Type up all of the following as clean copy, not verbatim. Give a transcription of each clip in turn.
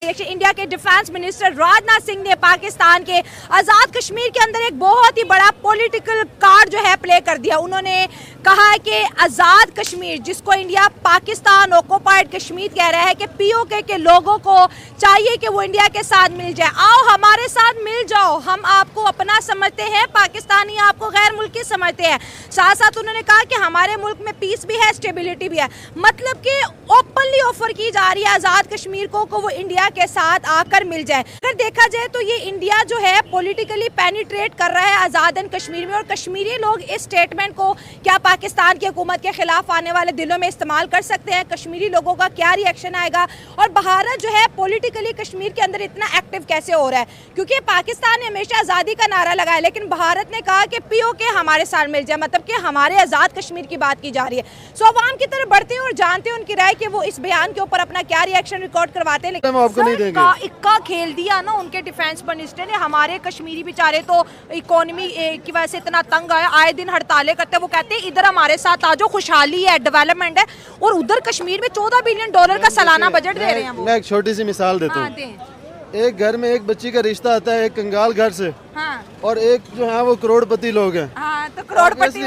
India के defence minister Rajnath Singh ने पाकिस्तान के आज़ाद कश्मीर के अंदर एक बहुत ही बड़ा पॉलिटिकल कार्ड जो है प्ले कर दिया। उन्होंने कहा है कि आज़ाद कश्मीर, जिसको इंडिया पाकिस्तान ऑक्युपाइड कश्मीर कह रहा है, कि पीओके के लोगों को चाहिए कि वो इंडिया के साथ मिल जाए। आओ हमारे साथ मिल जाओ, हम आपको अपना समझते हैं, पाकिस्तानी आपको गैर मुल्की समझते हैं। साथ साथ उन्होंने कहा कि हमारे मुल्क में पीस भी है, स्टेबिलिटी भी है। मतलब कि ओपनली ऑफर की जा रही है आज़ाद कश्मीर को वो इंडिया के साथ आकर मिल जाए। अगर देखा जाए तो ये इंडिया जो है पॉलिटिकली पेनिट्रेट कर रहा है आज़ाद कश्मीर में, और कश्मीरी लोग इस स्टेटमेंट को क्या पाकिस्तान की हुकूमत के खिलाफ आने वाले दिनों में इस्तेमाल कर सकते हैं? कश्मीरी लोगों का क्या रिएक्शन आएगा? और भारत जो है पॉलिटिकली कश्मीर के अंदर इतना एक्टिव कैसे हो रहा है? क्योंकि पाकिस्तान ने हमेशा आज़ादी का नारा लगाया, लेकिन भारत ने कहा कि पीओके हमारे साथ मिल जाए, मतलब कि हमारे आज़ाद कश्मीर की बात की जा रही है। सो अवाम की तरफ बढ़ते हैं और जानते हैं उनकी राय कि वो इस बयान के ऊपर अपना क्या रिएक्शन रिकॉर्ड करवाते हैं। लेकिन आपको नहीं देंगे। इक्का खेल दिया ना उनके डिफेंस मिनिस्टर ने। हमारे कश्मीरी बेचारे तो इकोनॉमी की वजह से इतना तंग आए दिन हड़तालें करते हैं। वो कहते हैं इधर हमारे साथ आ जाओ, खुशहाली है, डेवलपमेंट है, और उधर कश्मीर में $14 बिलियन का सालाना बजट दे रहे हैं वो। मैं एक छोटी सी मिसाल देता हूँ। एक घर में एक बच्ची का रिश्ता आता है एक कंगाल घर से, और एक जो है वो करोड़पति लोग हैं। तो करोड़पति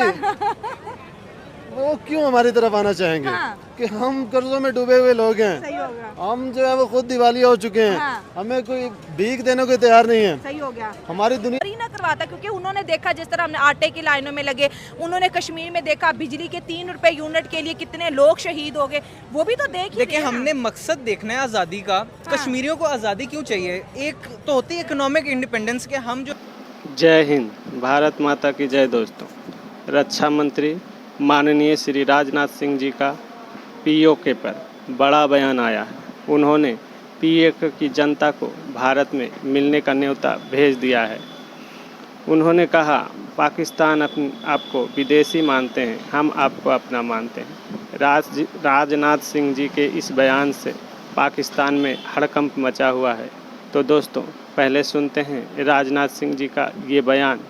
वो क्यों हमारी तरफ आना चाहेंगे? कि हम कर्जों में डूबे हुए लोग हैं, हम जो है वो खुद दिवालिया हो चुके हैं, हमें कोई भीख देने को तैयार नहीं है। सही हो गया। हमारी दुनिया ना करवाता, क्योंकि उन्होंने देखा जिस तरह हमने आटे की लाइनों में लगे, उन्होंने कश्मीर में देखा बिजली के 3 रुपए यूनिट के लिए कितने लोग शहीद हो गए, वो भी तो देखिए। हमने मकसद देखना है आज़ादी का। कश्मीरियों को आज़ादी क्यों चाहिए? एक तो होती है इकोनॉमिक इंडिपेंडेंस के हम जो। जय हिंद, भारत माता की जय। दोस्तों, रक्षा मंत्री माननीय श्री राजनाथ सिंह जी का पीओके पर बड़ा बयान आया है। उन्होंने पीओके की जनता को भारत में मिलने का न्योता भेज दिया है। उन्होंने कहा पाकिस्तान आपको विदेशी मानते हैं, हम आपको अपना मानते हैं। राजनाथ सिंह जी के इस बयान से पाकिस्तान में हड़कंप मचा हुआ है। तो दोस्तों, पहले सुनते हैं राजनाथ सिंह जी का ये बयान,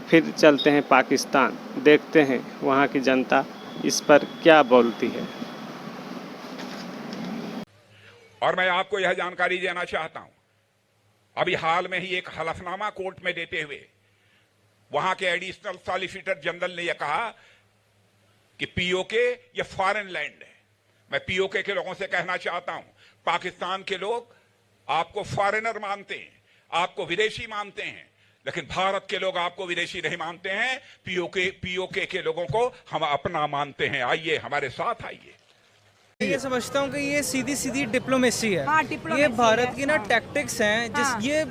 फिर चलते हैं पाकिस्तान, देखते हैं वहाँ की जनता इस पर क्या बोलती है। और मैं आपको यह जानकारी देना चाहता हूं, अभी हाल में ही एक हलफनामा कोर्ट में देते हुए वहां के एडिशनल सॉलिसिटर जनरल ने यह कहा कि पीओके ये फॉरेन लैंड है। मैं पीओके के लोगों से कहना चाहता हूं, पाकिस्तान के लोग आपको फॉरेनर मानते हैं, आपको विदेशी मानते हैं, लेकिन भारत के लोग आपको विदेशी नहीं मानते हैं। पीओके के लोगों को हम अपना मानते हैं। आइए हमारे साथ आइए। ये समझता हूँ कि ये सीधी सीधी डिप्लोमेसी है। डिप्लोमेसी ये भारत की ना हाँ। टैक्टिक्स हैं, ये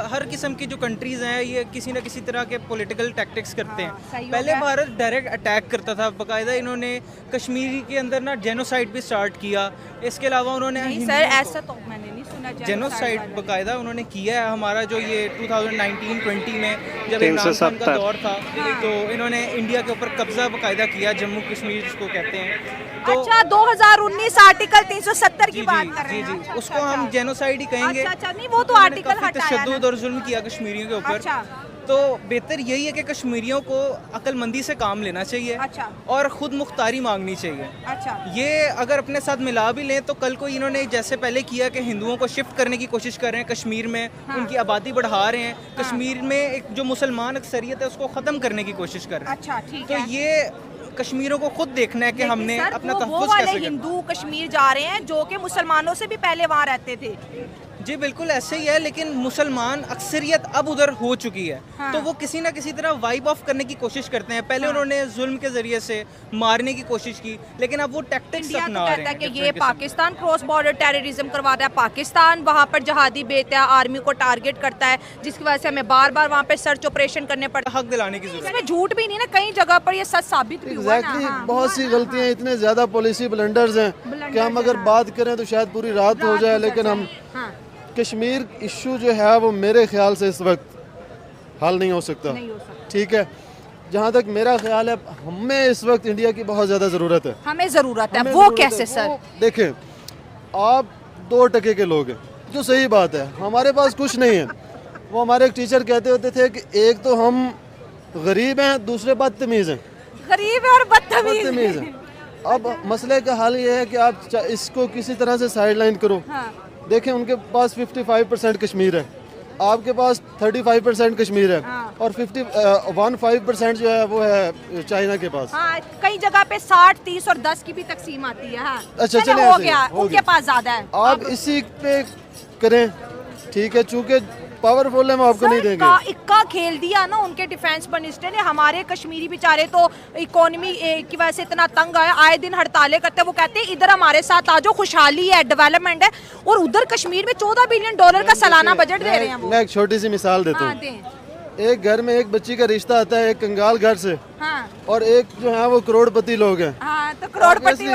हर किस्म की जो कंट्रीज हैं ये किसी न किसी तरह के पॉलिटिकल टैक्टिक्स करते हैं। पहले भारत डायरेक्ट अटैक करता था, बाकायदा इन्होंने कश्मीर के अंदर ना जेनोसाइड भी स्टार्ट किया। इसके अलावा उन्होंने सर ऐसा तो मैंने नहीं सुना, जेनोसाइड बाकायदा उन्होंने किया है। हमारा जो ये 2019-20 में जब इमरान खान का दौर था, तो इन्होंने इंडिया के ऊपर कब्जा बाकायदा किया, जम्मू कश्मीर जिसको कहते हैं। तो अच्छा, 2019 आर्टिकल 370 की बात कर रहे हैं। जी, उसको हम जेनोसाइड ही कहेंगे। अच्छा, नहीं वो तो आर्टिकल हटाया ना। तशद्दुद और जुल्म किया कश्मीरियों के ऊपर। तो बेहतर यही है कि कश्मीरियों को अक्लमंदी से काम लेना चाहिए। और खुद मुख्तारी मांगनी चाहिए। ये अगर अपने साथ मिला भी लें तो कल को इन्होंने जैसे पहले किया कि हिंदुओं को शिफ्ट करने की कोशिश कर रहे हैं कश्मीर में, उनकी आबादी बढ़ा रहे हैं, कश्मीर में एक जो मुसलमान अक्सरियत है उसको ख़त्म करने की कोशिश कर रहे हैं। तो ये कश्मीरों को खुद देखना है कि हमने अपना तहफ़्फ़ुज़ कैसे करना। हिंदू कश्मीर जा रहे हैं जो कि मुसलमानों से भी पहले वहाँ रहते थे। जी बिल्कुल ऐसे ही है, लेकिन मुसलमान अक्सरियत अब उधर हो चुकी है। तो वो किसी ना किसी तरह वाइप ऑफ करने की कोशिश करते हैं। पहले उन्होंने जुल्म के जरिए से मारने की कोशिश की, लेकिन अब वो टैक्टिक्स अपना रहे हैं। कि ये पाकिस्तान क्रॉस बॉर्डर टेररिज्म करवाता है, पाकिस्तान वहाँ पर जहादी भेजता है, आर्मी को टारगेट करता है, जिसकी वजह से हमें बार बार वहाँ पे सर्च ऑपरेशन करने पड़ते हैं। हक दिलाने की जरूरत है। झूठ भी नहीं ना, कई जगह पर ये सच साबित भी हुआ ना। बहुत सी गलतियाँ, इतने ज्यादा पॉलिसी ब्लंडर्स हैं कि हम अगर बात करें तो शायद पूरी रात हो जाए, लेकिन हम कश्मीर इशू जो है वो मेरे ख्याल से इस वक्त हल नहीं हो सकता। ठीक है, जहाँ तक मेरा ख्याल है हमें इस वक्त इंडिया की बहुत ज़्यादा ज़रूरत है। हमें ज़रूरत है, वो कैसे सर? देखें, आप 2 टके के लोग हैं, जो सही बात है, हमारे पास कुछ नहीं है। वो हमारे एक टीचर कहते होते थे कि एक तो हम गरीब हैं, दूसरे बदतमीज़ हैं। गरीब है और बदतमीज़ हैं। अब मसले का हल ये है कि आप इसको किसी तरह से साइड लाइन करो। देखें उनके पास 55% कश्मीर है, आपके पास 35% कश्मीर है, और 15% जो है वो है चाइना के पास। हाँ, कई जगह पे 60, 30 और 10 की भी तकसीम आती है। हाँ। अच्छा, चलो, चलिए हो ऐसे ही, गया, हो उनके गया। पास ज्यादा है। आप इसी पे करें, ठीक है, चूंकि पावरफुल है, हम आपको नहीं देंगे। इक्का खेल दिया ना उनके डिफेंस मिनिस्टर ने। हमारे कश्मीरी बेचारे तो इकोनॉमी की वजह से इतना तंग आए दिन हड़तालें करते हैं। वो कहते हैं इधर हमारे साथ आ जाओ, खुशहाली है, डेवलपमेंट है, और उधर कश्मीर में $14 बिलियन का सालाना बजट दे रहे हैं वो। मैं एक छोटी सी मिसाल देता हूँ। एक घर में एक बच्ची का रिश्ता आता है एक कंगाल घर से, हाँ। और एक जो है वो करोड़पति लोग हैं। हाँ, तो करोड़पति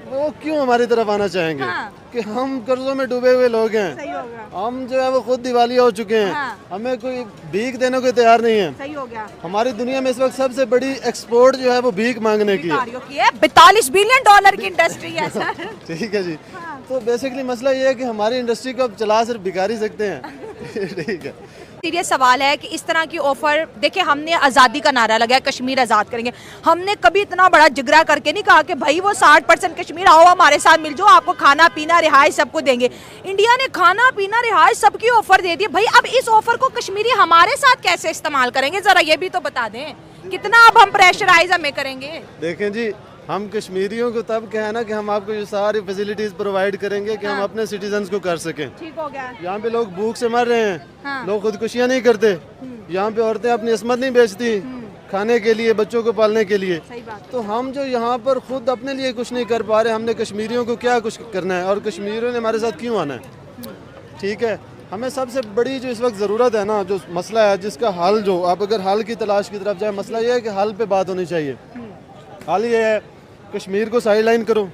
वो क्यों हमारी तरफ आना चाहेंगे? हाँ। कि हम कर्जों में डूबे हुए लोग हैं। सही हो गया। हम जो है वो खुद दिवालिया हो चुके हैं। हाँ। हमें कोई भीख देने को तैयार नहीं है। सही हो गया। हमारी दुनिया में इस वक्त सबसे बड़ी एक्सपोर्ट जो है वो भीख मांगने की है। $42 बिलियन की इंडस्ट्री है सर। ठीक है जी। तो बेसिकली मसला ये है कि हमारी इंडस्ट्री को अब चला सिर्फ भिखारी सकते हैं। ठीक है। सीरियस सवाल है कि इस तरह की ऑफर, देखिए हमने आज़ादी का नारा लगाया, कश्मीर आज़ाद करेंगे। हमने कभी इतना बड़ा जिगरा करके नहीं कहा कि भाई वो 60% कश्मीर आओ हमारे साथ मिल जाओ, आपको खाना पीना रिहाइश सबको देंगे। इंडिया ने खाना पीना रिहाइश सबकी ऑफर दे दी भाई। अब इस ऑफर को कश्मीरी हमारे साथ कैसे इस्तेमाल करेंगे, जरा ये भी तो बता दें। कितना अब हम प्रेशराइज हमें करेंगे? देखें जी, हम कश्मीरियों को तब कहें ना कि हम आपको ये सारी फैसिलिटीज प्रोवाइड करेंगे कि हम अपने सिटीजन्स को कर सकें। ठीक हो गया। यहाँ पे लोग भूख से मर रहे हैं। हाँ। लोग खुदकुशियाँ नहीं करते। यहाँ पे औरतें अपनी अस्मत नहीं बेचती खाने के लिए, बच्चों को पालने के लिए। सही बात। तो हम जो यहाँ पर खुद अपने लिए कुछ नहीं कर पा रहे, हमने कश्मीरियों को क्या कुछ करना है, और कश्मीरियों ने हमारे साथ क्यों आना है? ठीक है, हमें सबसे बड़ी जो इस वक्त ज़रूरत है ना, जो मसला है जिसका हल, जो आप अगर हल की तलाश की तरफ जाए, मसला ये है कि हल पे बात होनी चाहिए। हल ये है, कश्मीर को साइडलाइन करो।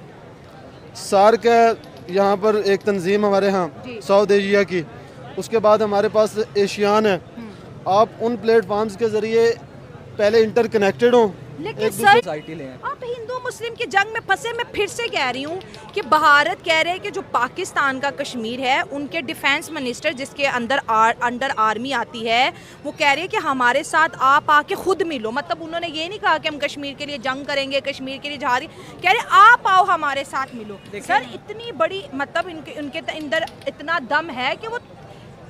सार्क है यहाँ पर एक तंजीम हमारे यहाँ साउथ एशिया की, उसके बाद हमारे पास एशियान है। आप उन प्लेटफॉर्म्स के ज़रिए पहले इंटरकनेक्टेड हो। लेकिन सर आप हिंदू मुस्लिम की जंग में फंसे। मैं फिर से कह रही हूँ कि भारत कह रहे हैं कि जो पाकिस्तान का कश्मीर है, उनके डिफेंस मिनिस्टर जिसके अंडर आर्मी आती है, वो कह रहे हैं कि हमारे साथ आप आके खुद मिलो। मतलब उन्होंने ये नहीं कहा कि हम कश्मीर के लिए जंग करेंगे, कश्मीर के लिए जा रही, कह रहे आप आओ हमारे साथ मिलो। सर इतनी बड़ी, मतलब उनके अंदर इतना दम है कि वो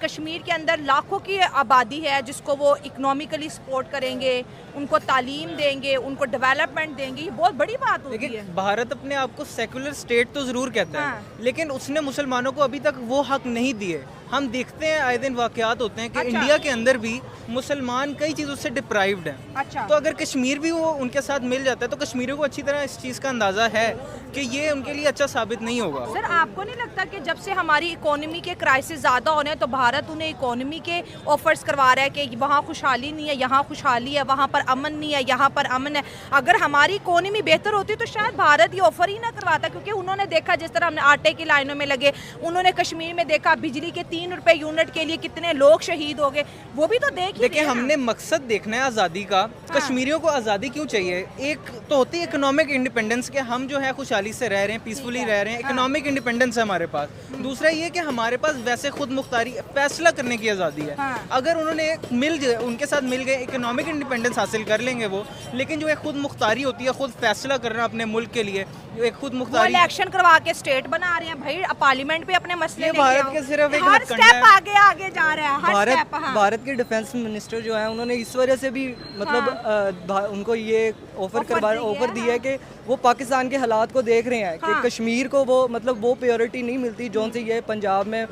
कश्मीर के अंदर लाखों की आबादी है जिसको वो इकोनॉमिकली सपोर्ट करेंगे, उनको तालीम देंगे, उनको डेवलपमेंट देंगे। ये बहुत बड़ी बात होती है। भारत अपने आप को सेकुलर स्टेट तो जरूर कहता है, लेकिन उसने मुसलमानों को अभी तक वो हक नहीं दिए। हम देखते हैं आए दिन वाकयात होते हैं कि इंडिया के अंदर भी मुसलमान कई चीज़ों से डिप्राइव्ड हैं। तो अगर कश्मीर भी वो उनके साथ मिल जाता है तो कश्मीरियों को अच्छी तरह इस चीज़ का अंदाज़ा है कि ये उनके लिए अच्छा साबित नहीं होगा। सर आपको नहीं लगता कि जब से हमारी इकोनॉमी के क्राइसिस ज़्यादा हो रहे हैं तो भारत उन्हें इकोनॉमी के ऑफर्स करवा रहा है कि वहाँ खुशहाली नहीं है, यहाँ खुशहाली है, वहाँ पर अमन नहीं है, यहाँ पर अमन है। अगर हमारी इकोनॉमी बेहतर होती तो शायद भारत ये ऑफर ही ना करवाता, क्योंकि उन्होंने देखा जिस तरह हमने आटे की लाइनों में लगे, उन्होंने कश्मीर में देखा बिजली के 3 रुपए यूनिट के लिए कितने लोग शहीद हो गए, वो भी तो देखिए। हमने मकसद देखना है आज़ादी का। कश्मीरियों को आज़ादी क्यों चाहिए? एक तो होती है इकोनॉमिक इंडिपेंडेंस के, हम जो है खुशहाली से रह रहे हैं, पीसफुली रह रहे हैं, इकोनॉमिक इंडिपेंडेंस है हमारे पास। दूसरा ये कि हमारे पास वैसे खुद मुख्तारी फैसला करने की आज़ादी है। अगर उन्होंने उनके साथ मिल गए, इकोनॉमिक इंडिपेंडेंस हासिल कर लेंगे वो, लेकिन जो एक खुद मुख्तारी होती है, खुद फैसला करना अपने मुल्क के लिए, एक खुद मुख्तारी, इलेक्शन करवा के स्टेट बना रहे हैं भाई, पार्लियामेंट पे अपने मसले भारत के सिर्फ एक हर स्टेप आगे जा रहा है। हर स्टेप। भारत के डिफेंस मिनिस्टर जो है उन्होंने इस वजह से भी मतलब उनको ये ऑफर दी है कि वो पाकिस्तान के हालात को देख रहे हैं कि कश्मीर को वो मतलब वो प्रायोरिटी नहीं मिलती जो से ये पंजाब में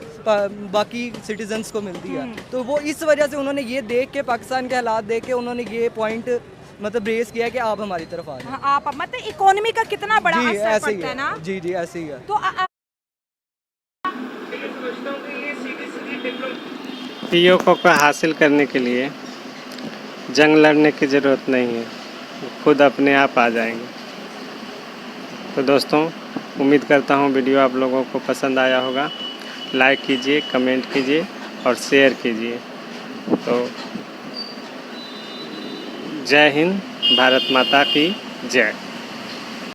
बाकी सिटीजन्स को मिलती है। तो वो इस वजह से उन्होंने ये देख के, पाकिस्तान के हालात देख के उन्होंने ये पॉइंट मतलब रेस किया कि आप हमारी तरफ आ जाए। आप मतलब इकोनॉमी का कितना बड़ा असर पड़ता है ना। जी जी ऐसे ही है। तो पीओ को हासिल करने के लिए जंग लड़ने की ज़रूरत नहीं है, खुद अपने आप आ जाएंगे। तो दोस्तों, उम्मीद करता हूँ वीडियो आप लोगों को पसंद आया होगा। लाइक कीजिए, कमेंट कीजिए और शेयर कीजिए। तो जय हिंद, भारत माता की जय।